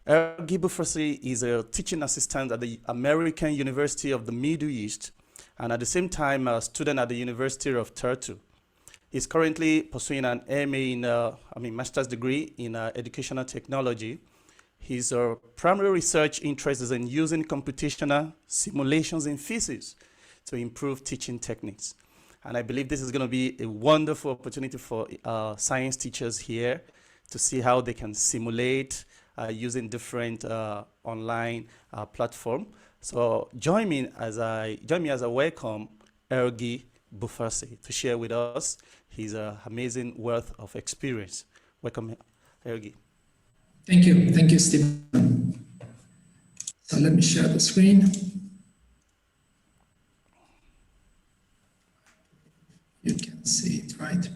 Ergi Bufasi is a teaching assistant at the American University of the Middle East and at the same time a student at the University of Tartu. He's currently pursuing an MA in, master's degree in educational technology. His primary research interest is in using computational simulations in physics to improve teaching techniques. And I believe this is going to be a wonderful opportunity for science teachers here to see how they can simulate using different online platform. So join me as I welcome Ergi Bufasi to share with us his amazing wealth of experience. Welcome, Ergi. Thank you, Stephen. So let me share the screen. You can see it, right?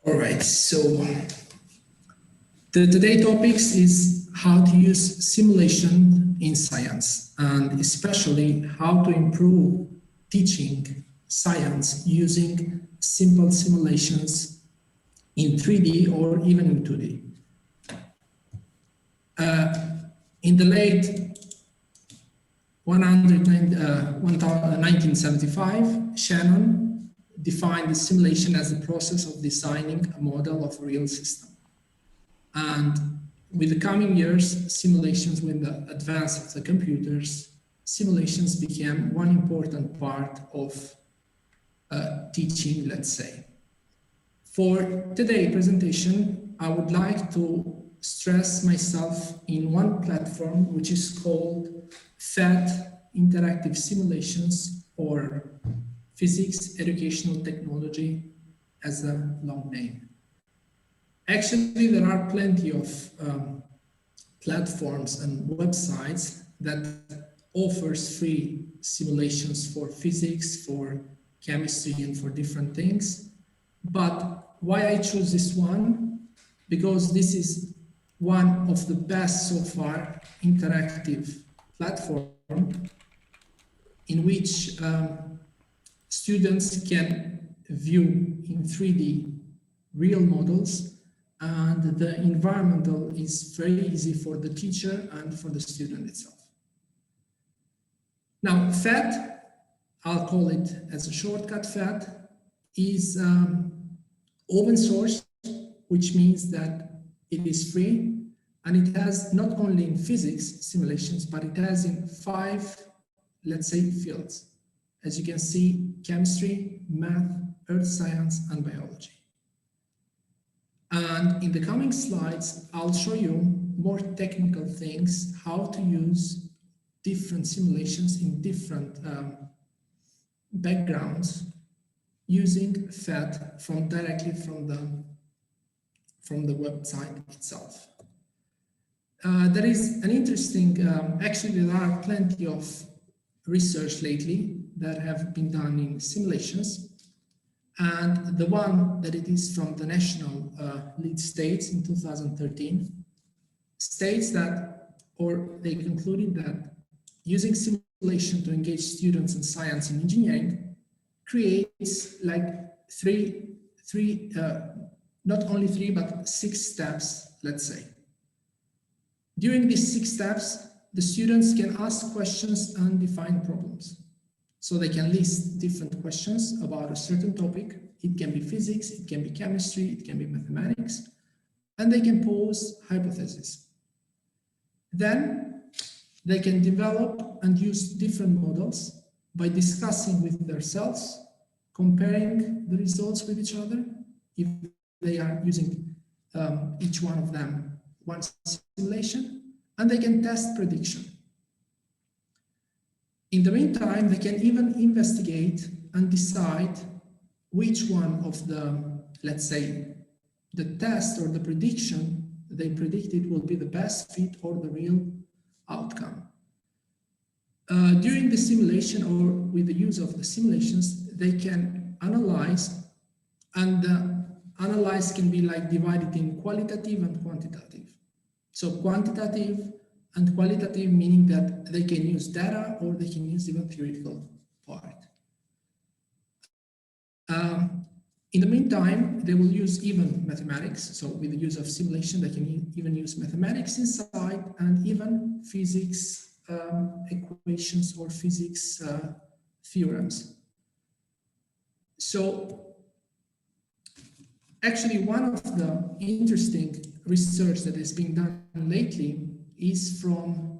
All right, so today's topics is how to use simulation in science, and especially how to improve teaching science using simple simulations in 3D or even in 2D. In the late 1975, Shannon defined the simulation as the process of designing a model of a real system. And with the coming years, simulations, with the advance of the computers, simulations became one important part of teaching, let's say. For today's presentation, I would like to stress myself in one platform, which is called PhET Interactive Simulations, or Physics Educational Technology as a long name. Actually, there are plenty of platforms and websites that offers free simulations for physics, for chemistry, and for different things. But why I choose this one? Because this is one of the best so far interactive platform in which students can view in 3D real models, and the environmental is very easy for the teacher and for the student itself. Now, PhET, I'll call it as a shortcut, PhET, is open source, which means that it is free, and it has not only in physics simulations, but it has in 5, let's say, fields. As you can see, chemistry, math, earth science, and biology. And in the coming slides, I'll show you more technical things, how to use different simulations in different backgrounds using PhET directly from the website itself. There is an interesting, actually there are plenty of research lately that have been done in simulations, and the one that it is from the national lead states in 2013 states that, or they concluded that using simulation to engage students in science and engineering creates like not only 3, but 6 steps, let's say. During these 6 steps, the students can ask questions and define problems. So they can list different questions about a certain topic. It can be physics, it can be chemistry, it can be mathematics, and they can pose hypotheses. Then they can develop and use different models by discussing with themselves, comparing the results with each other, if they are using each one of them one simulation, and they can test prediction. In the meantime, they can even investigate and decide which one of the, let's say, the test or the prediction they predicted will be the best fit or the real outcome. During the simulation or with the use of the simulations, they can analyze, and analyze can be like divided in qualitative and quantitative. So quantitative and qualitative meaning that they can use data or they can use even theoretical part. In the meantime, they will use even mathematics. So with the use of simulation, they can even use mathematics inside and even physics equations or physics theorems. So actually, one of the interesting research that is being done lately is from,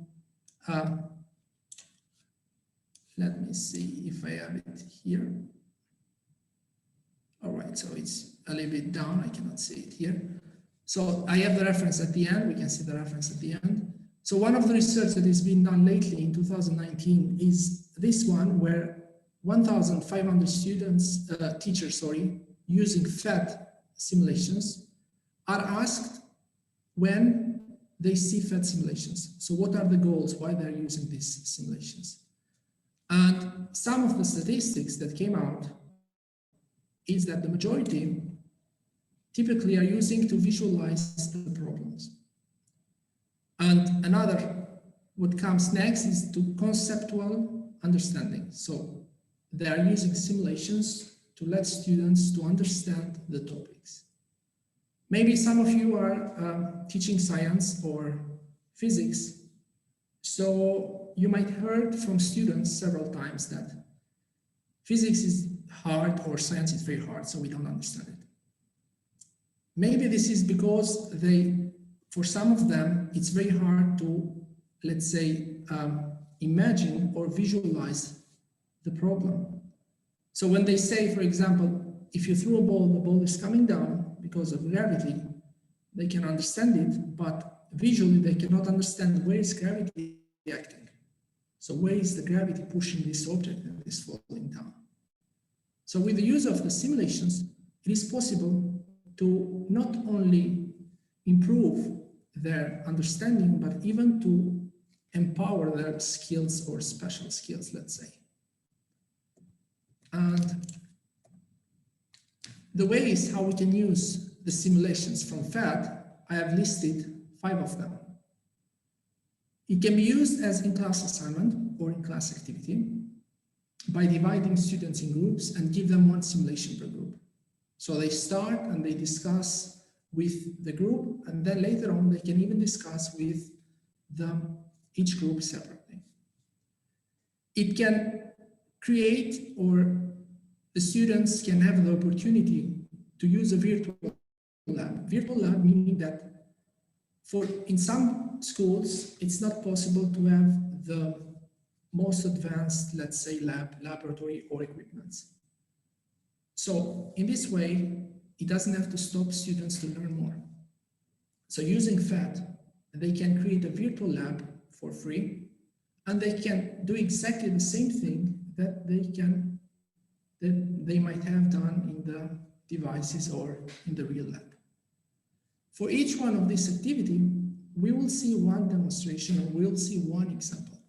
let me see if I have it here. All right, so it's a little bit down, I cannot see it here. So I have the reference at the end, we can see the reference at the end. So one of the research that is being done lately in 2019 is this one, where 1,500 students, teachers, using PhET simulations are asked when they see PhET simulations. So what are the goals, why they're using these simulations? And some of the statistics that came out is that the majority typically are using to visualize the problems. And another, what comes next is to conceptual understanding. So they are using simulations to let students to understand the topics. Maybe some of you are teaching science or physics, so you might heard from students several times that physics is hard or science is very hard, so we don't understand it. Maybe this is because for some of them, it's very hard to, let's say, imagine or visualize the problem. So when they say, for example, if you throw a ball, the ball is coming down because of gravity, they can understand it, but visually they cannot understand where is gravity acting. So where is the gravity pushing this object that is falling down? So with the use of the simulations, it is possible to not only improve their understanding, but even to empower their skills or special skills, let's say. And the ways how we can use the simulations from PhET, I have listed 5 of them. It can be used as in-class assignment or in-class activity by dividing students in groups and give them one simulation per group. So they start and they discuss with the group, and then later on they can even discuss with each group separately. It can create, or the students can have the opportunity to use a virtual lab. Virtual lab meaning that in some schools, it's not possible to have the most advanced, let's say, laboratory or equipments. So in this way, it doesn't have to stop students to learn more. So using PhET, they can create a virtual lab for free, and they can do exactly the same thing that they might have done in the devices or in the real lab. For each one of this activity, we will see one demonstration or we'll see one example.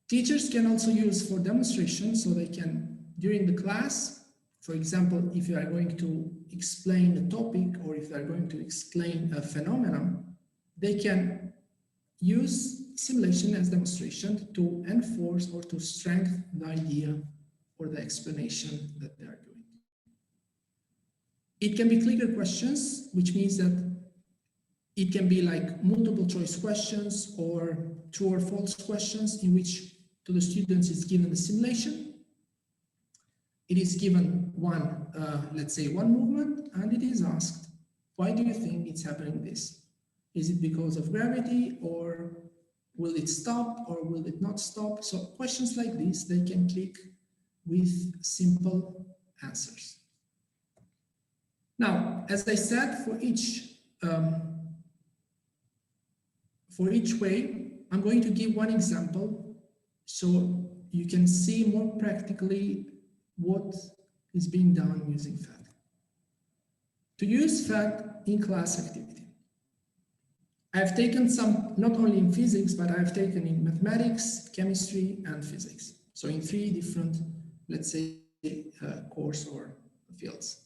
Teachers can also use for demonstration, so they can, during the class, for example, if you are going to explain a topic or if they are going to explain a phenomenon, they can use simulation as demonstration to enforce or to strengthen the idea or the explanation that they are doing. It can be clicker questions, which means that it can be like multiple choice questions or true or false questions in which to the students is given the simulation. It is given one, let's say one movement, and it is asked, why do you think it's happening this? Is it because of gravity, or will it stop, or will it not stop? So questions like this, they can click with simple answers. Now, as I said, for each way, I'm going to give one example so you can see more practically what is being done using PhET. To use PhET in class activity, I've taken some, not only in physics, but I've taken in mathematics, chemistry, and physics. So in 3 different, let's say, course or fields.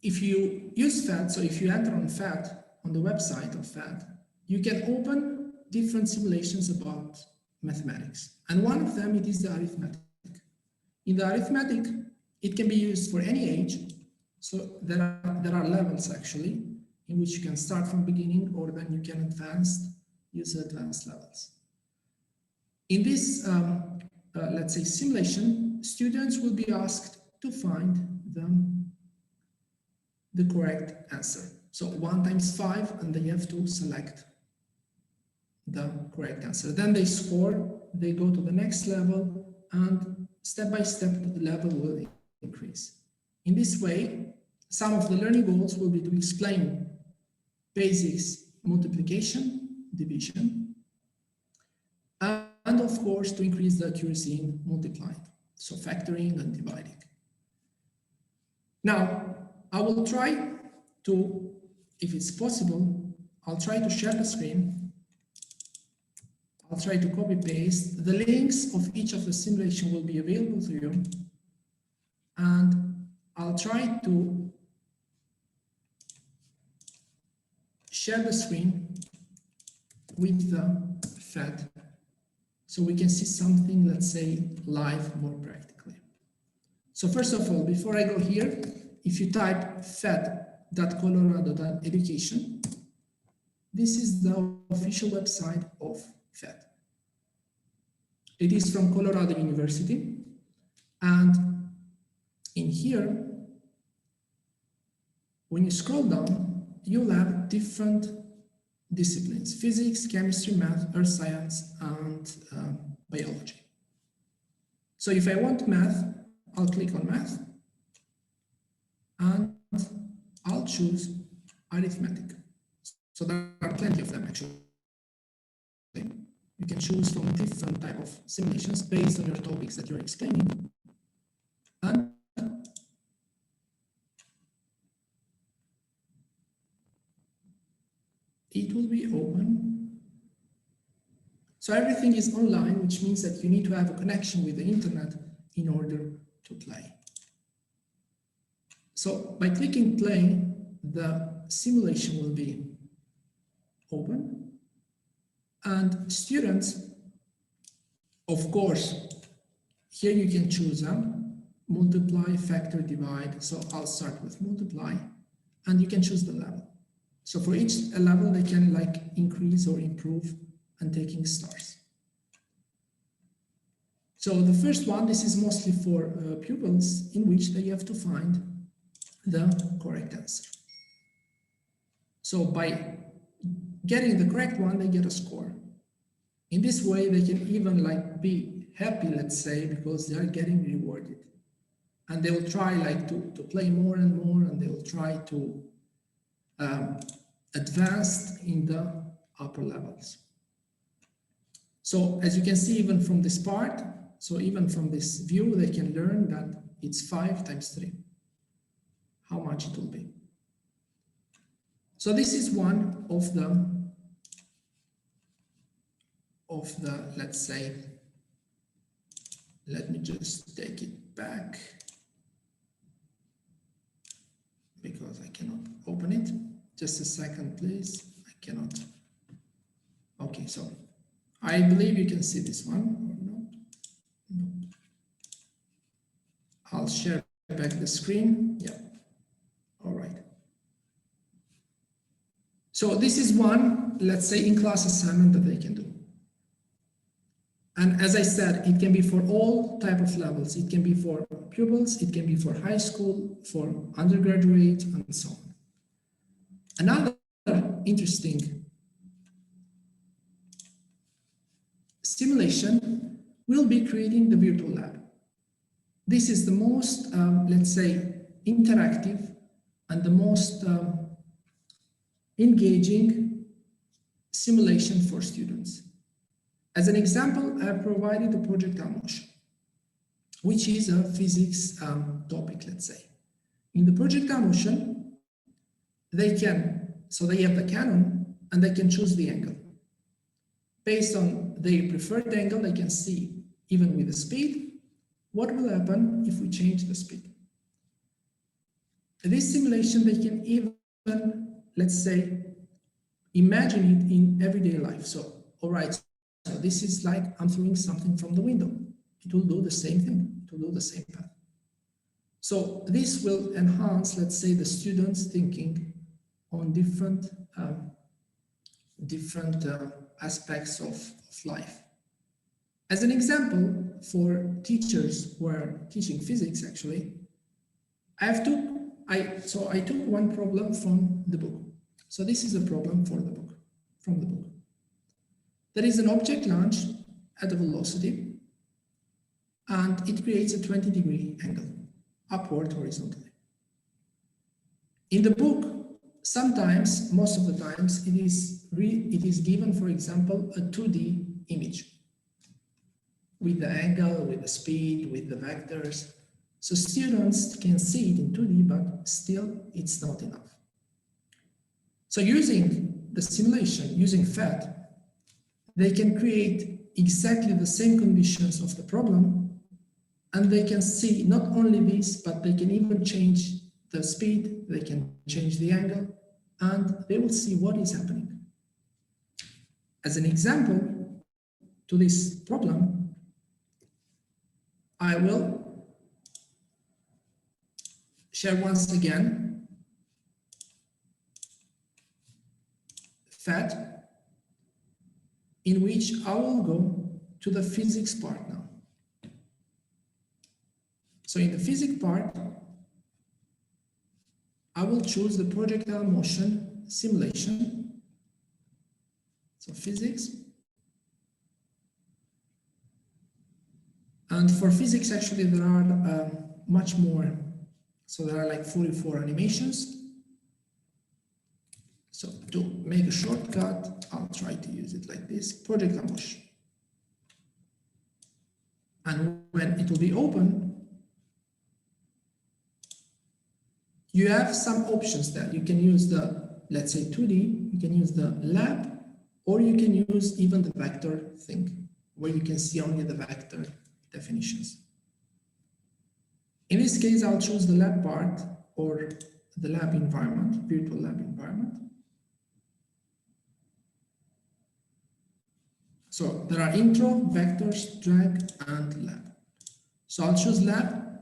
If you use PhET, so if you enter on PhET, on the website of PhET, you can open different simulations about mathematics. And one of them, it is the arithmetic. In the arithmetic, it can be used for any age. So there are levels actually in which you can start from beginning, or then you can use advanced levels. In this, let's say, simulation, students will be asked to find the correct answer. So 1 times 5, and they have to select the correct answer. Then they score, they go to the next level, and step by step the level will increase. In this way, some of the learning goals will be to explain basics, multiplication, division, and of course to increase the accuracy in multiplying, so factoring and dividing. Now, I will try to, if it's possible, I'll try to share the screen. I'll try to copy paste. The links of each of the simulation will be available to you. And I'll try to share the screen with the PhET so we can see something, let's say, live more practically. So first of all, before I go here, if you type phet.colorado.education, this is the official website of PhET. It is from Colorado University, and in here, when you scroll down, you'll have different disciplines: physics, chemistry, math, earth science, and biology. So if I want math, I'll click on math, and I'll choose arithmetic. So there are plenty of them actually. You can choose from different type of simulations based on your topics that you're explaining. And it will be open. So everything is online, which means that you need to have a connection with the internet in order to play. So by clicking play, the simulation will be open. And students, of course, here you can choose multiply, factor, divide. So I'll start with multiply, and you can choose the level. So for each level, they can like increase or improve and taking stars. So the first one, this is mostly for pupils, in which they have to find the correct answer. So by getting the correct one, they get a score. In this way, they can even like be happy, let's say, because they are getting rewarded. And they will try like to play more and more, and they will try to advance in the upper levels. So as you can see, even from this part, so even from this view, they can learn that it's 5 times 3, how much it will be. So this is one of the, let's say, let me just take it back because I cannot open it. Just a second, please. I cannot. Okay, so I believe you can see this one or not. No. I'll share back the screen. Yeah. All right. So this is one, let's say, in-class assignment that they can do. And as I said, it can be for all type of levels. It can be for pupils, it can be for high school, for undergraduate, and so on. Another interesting simulation will be creating the virtual lab. This is the most, let's say, interactive and the most engaging simulation for students. As an example, I have provided the project motion, which is a physics topic, let's say. In the project motion, they have the Canon, and they can choose the angle. Based on their preferred angle, they can see, even with the speed, what will happen if we change the speed. This simulation, they can even, let's say, imagine it in everyday life. So, all right, so this is like I'm throwing something from the window. It will do the same thing. to do the same path. So this will enhance, let's say, the students' thinking on different aspects of life. As an example, for teachers who are teaching physics, actually, I took one problem from the book. So this is a problem from the book. There is an object launched at a velocity, and it creates a 20-degree angle, upward horizontally. In the book, sometimes, most of the times, it is given, for example, a 2D image with the angle, with the speed, with the vectors. So students can see it in 2D, but still it's not enough. So using the simulation, using PhET, they can create exactly the same conditions of the problem, and they can see not only this, but they can even change the speed, they can change the angle, and they will see what is happening. As an example to this problem, I will share once again PhET, in which I will go to the physics part now. So in the physics part, I will choose the projectile motion simulation. So physics. And for physics, actually, there are much more. So there are like 44 animations. So to make a shortcut, I'll try to use it like this, projectile motion. And when it will be open, you have some options there. You can use the, let's say 2D, you can use the lab, or you can use even the vector thing, where you can see only the vector definitions. In this case, I'll choose the lab part, or the lab environment, virtual lab environment. So there are intro, vectors, drag, and lab. So I'll choose lab.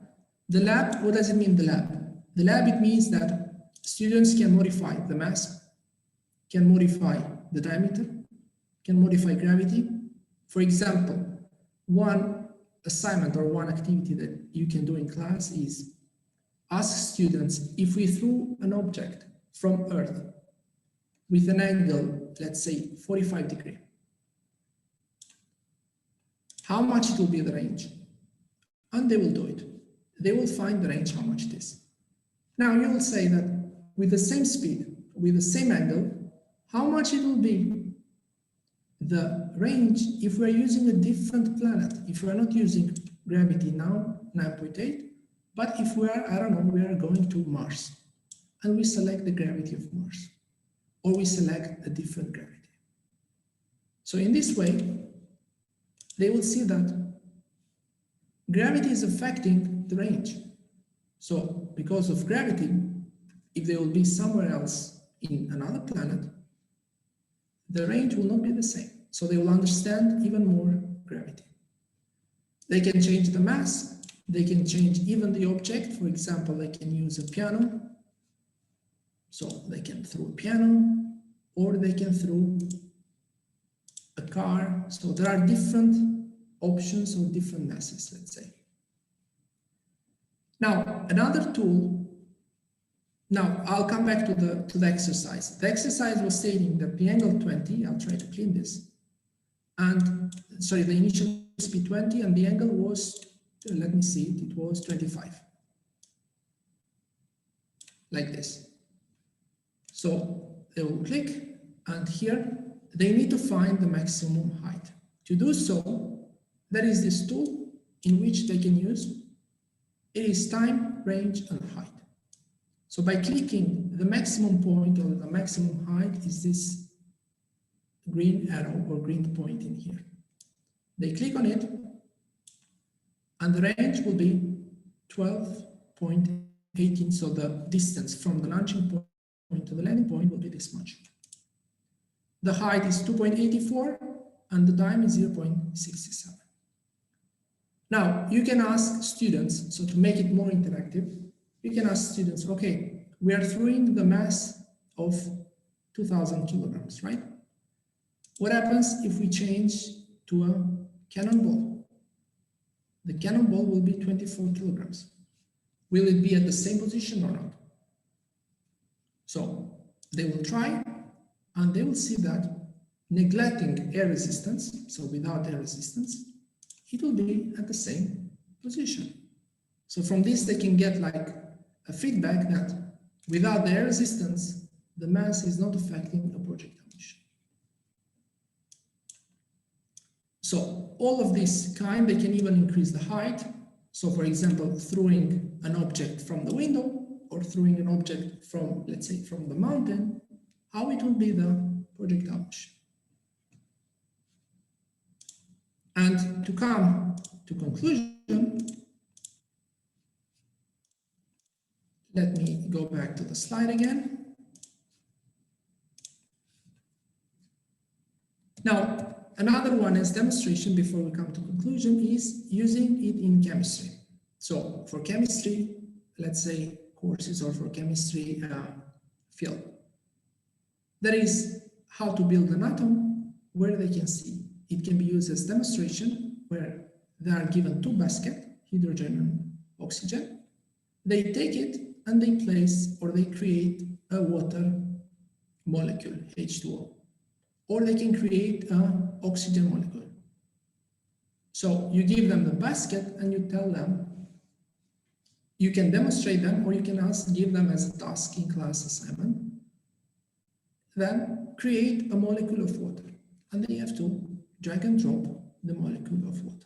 The lab, what does it mean, the lab? The lab, it means that students can modify the mass, can modify the diameter, can modify gravity. For example, one assignment or one activity that you can do in class is ask students, if we threw an object from Earth with an angle, let's say 45 degrees, how much it will be the range? And they will do it. They will find the range, how much it is. Now you will say that with the same speed, with the same angle, how much it will be the range if we're using a different planet, if we're not using gravity now, 9.8, but if we are, I don't know, we are going to Mars, and we select the gravity of Mars, or we select a different gravity. So in this way, they will see that gravity is affecting the range. So because of gravity, if they will be somewhere else in another planet, the range will not be the same. So they will understand even more gravity. They can change the mass, they can change even the object. For example, they can use a piano. So they can throw a piano, or they can throw a car. So there are different options or different masses, let's say. Now, another tool. Now, I'll come back to the exercise. The exercise was stating that the angle 20, I'll try to clean this, and sorry, the initial speed 20, and the angle was, let me see, it was 25. Like this. So they will click, and here they need to find the maximum height. To do so, there is this tool in which they can use. It is time, range, and height. So by clicking, the maximum point or the maximum height is this green arrow or green point in here. They click on it, and the range will be 12.18. So the distance from the launching point to the landing point will be this much. The height is 2.84, and the time is 0.67. Now, you can ask students, so to make it more interactive, you can ask students, okay, we are throwing the mass of 2,000 kilograms, right? What happens if we change to a cannonball? The cannonball will be 24 kilograms. Will it be at the same position or not? So they will try, and they will see that neglecting air resistance, so without air resistance, it will be at the same position. So from this, they can get like a feedback that without the air resistance, the mass is not affecting a projectile motion. So all of this kind, they can even increase the height. So for example, throwing an object from the window or throwing an object from, let's say, from the mountain, how it will be the projectile motion. And to come to conclusion, let me go back to the slide again. Now, another one as demonstration before we come to conclusion is using it in chemistry. So for chemistry, let's say courses or for chemistry field, that is how to build an atom where they can see. It can be used as demonstration where they are given two baskets, hydrogen and oxygen. They take it and they place or they create a water molecule, H2O. Or they can create an oxygen molecule. So you give them the basket and you tell them, you can demonstrate them or you can give them as a task in class assignment. Then create a molecule of water and they have to drag and drop the molecule of water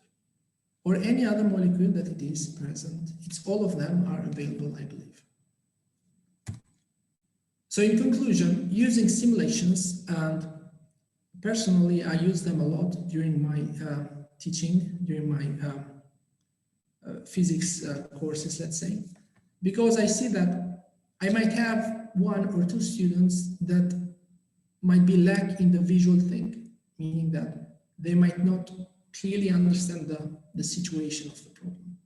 or any other molecule that it is present. It's all of them are available, I believe. So in conclusion, using simulations, and personally, I use them a lot during my teaching, during my physics courses, let's say, because I see that I might have one or two students that might be lack in the visual thing, meaning that they might not clearly understand the situation of the problem.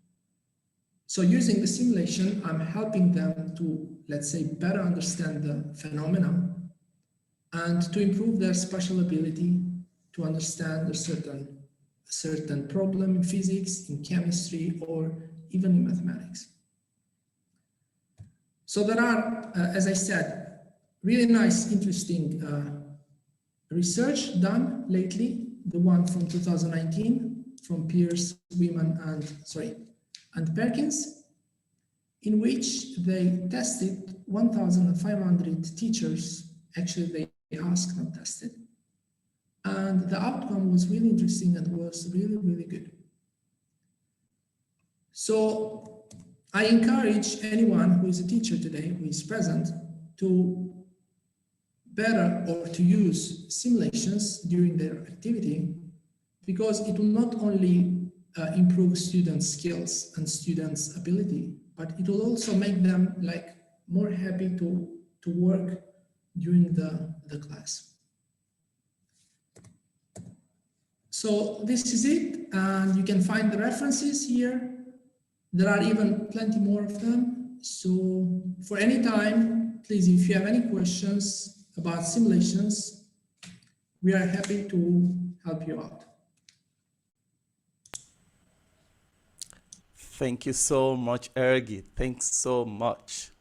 So using the simulation, I'm helping them to, let's say, better understand the phenomena and to improve their spatial ability to understand a certain problem in physics, in chemistry, or even in mathematics. So there are, as I said, really nice, interesting research done lately, the one from 2019 from Pierce, Wiman, and Perkins, in which they tested 1,500 teachers. Actually, they asked, not tested. And the outcome was really interesting and was really, really good. So I encourage anyone who is a teacher today, who is present, to better or to use simulations during their activity, because it will not only improve students' skills and students' ability, but it will also make them like more happy to work during the class. So this is it, and you can find the references here. There are even plenty more of them. So for any time, please, if you have any questions about simulations, we are happy to help you out. Thank you so much, Ergi. Thanks so much.